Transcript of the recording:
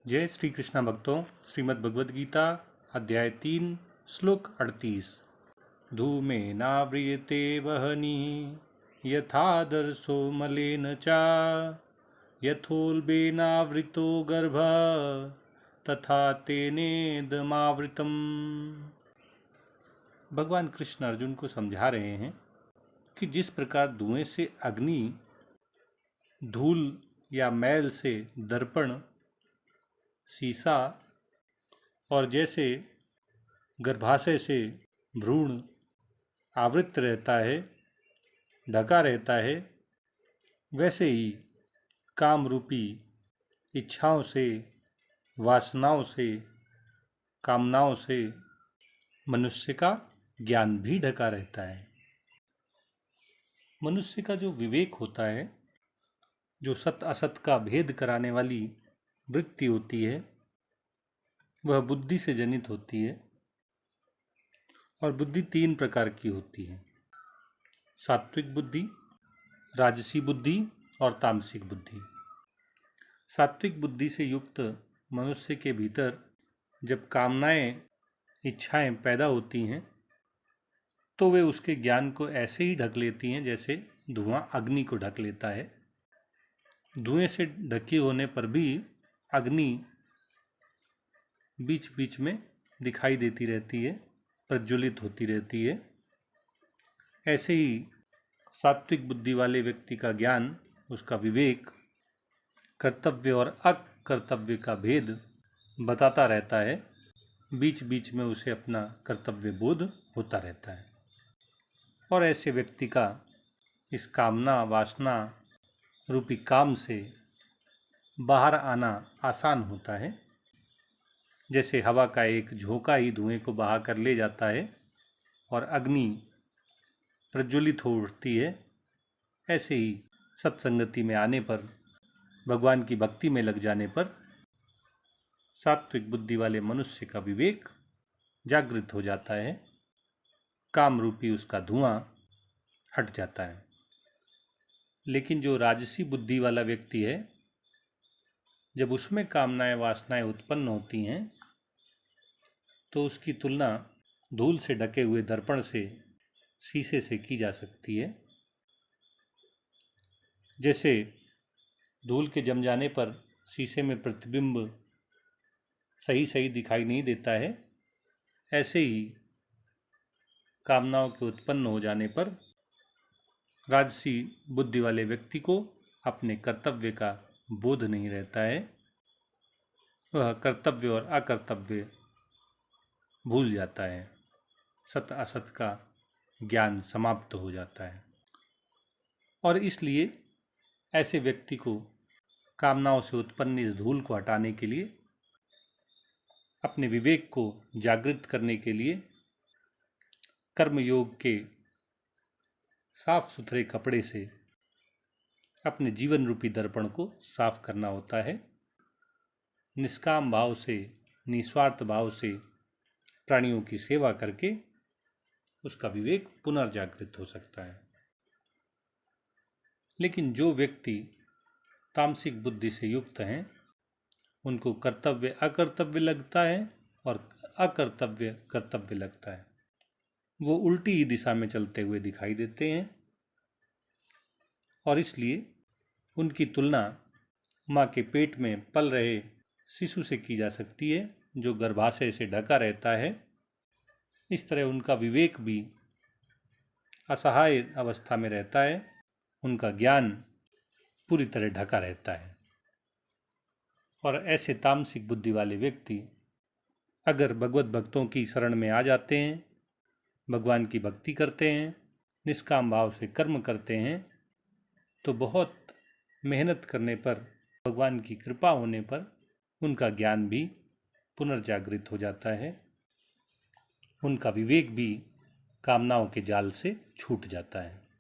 जय श्री कृष्ण भक्तों, श्रीमद् भगवद गीता अध्याय 3 श्लोक 38। धूमेनाव्रियते वह्निः यथादर्शो मलेन च यथोल्बेनावृतो गर्भः तथा तेनेदमावृतम्। भगवान कृष्ण अर्जुन को समझा रहे हैं कि जिस प्रकार धुएं से अग्नि, धूल या मैल से दर्पण, शीशा और जैसे गर्भाशय से भ्रूण आवृत रहता है, ढका रहता है, वैसे ही काम रूपी इच्छाओं से, वासनाओं से, कामनाओं से मनुष्य का ज्ञान भी ढका रहता है। मनुष्य का जो विवेक होता है, जो सत असत का भेद कराने वाली वृत्ति होती है, वह बुद्धि से जनित होती है। और बुद्धि 3 प्रकार की होती है: सात्विक बुद्धि, राजसी बुद्धि और तामसिक बुद्धि। सात्विक बुद्धि से युक्त मनुष्य के भीतर जब कामनाएं, इच्छाएं पैदा होती हैं, तो वे उसके ज्ञान को ऐसे ही ढक लेती हैं जैसे धुआं अग्नि को ढक लेता है। धुएं से ढके होने पर भी अग्नि बीच बीच में दिखाई देती रहती है, प्रज्वलित होती रहती है। ऐसे ही सात्विक बुद्धि वाले व्यक्ति का ज्ञान, उसका विवेक कर्तव्य और अकर्तव्य का भेद बताता रहता है। बीच बीच में उसे अपना कर्तव्य बोध होता रहता है। और ऐसे व्यक्ति का इस कामना, वासना रूपी काम से बाहर आना आसान होता है। जैसे हवा का एक झोंका ही धुएं को बहा कर ले जाता है और अग्नि प्रज्वलित हो उठती है, ऐसे ही सत्संगति में आने पर, भगवान की भक्ति में लग जाने पर सात्विक बुद्धि वाले मनुष्य का विवेक जागृत हो जाता है। काम रूपी उसका धुआं हट जाता है। लेकिन जो राजसी बुद्धि वाला व्यक्ति है, जब उसमें कामनाएं, वासनाएं उत्पन्न होती हैं, तो उसकी तुलना धूल से ढके हुए दर्पण से, शीशे से की जा सकती है। जैसे धूल के जम जाने पर शीशे में प्रतिबिंब सही सही दिखाई नहीं देता है, ऐसे ही कामनाओं के उत्पन्न हो जाने पर राजसी बुद्धि वाले व्यक्ति को अपने कर्तव्य का बोध नहीं रहता है। वह कर्तव्य और अकर्तव्य भूल जाता है। सत असत का ज्ञान समाप्त हो जाता है। और इसलिए ऐसे व्यक्ति को कामनाओं से उत्पन्न इस धूल को हटाने के लिए, अपने विवेक को जागृत करने के लिए कर्मयोग के साफ सुथरे कपड़े से अपने जीवन रूपी दर्पण को साफ करना होता है। निष्काम भाव से, निस्वार्थ भाव से प्राणियों की सेवा करके उसका विवेक पुनर्जागृत हो सकता है। लेकिन जो व्यक्ति तामसिक बुद्धि से युक्त हैं, उनको कर्तव्य अकर्तव्य लगता है और अकर्तव्य कर्तव्य लगता है। वो उल्टी ही दिशा में चलते हुए दिखाई देते हैं। और इसलिए उनकी तुलना माँ के पेट में पल रहे शिशु से की जा सकती है, जो गर्भाशय से ढका रहता है। इस तरह उनका विवेक भी असहाय अवस्था में रहता है, उनका ज्ञान पूरी तरह ढका रहता है। और ऐसे तामसिक बुद्धि वाले व्यक्ति अगर भगवत भक्तों की शरण में आ जाते हैं, भगवान की भक्ति करते हैं, निष्काम भाव से कर्म करते हैं, तो बहुत मेहनत करने पर, भगवान की कृपा होने पर उनका ज्ञान भी पुनर्जागृत हो जाता है। उनका विवेक भी कामनाओं के जाल से छूट जाता है।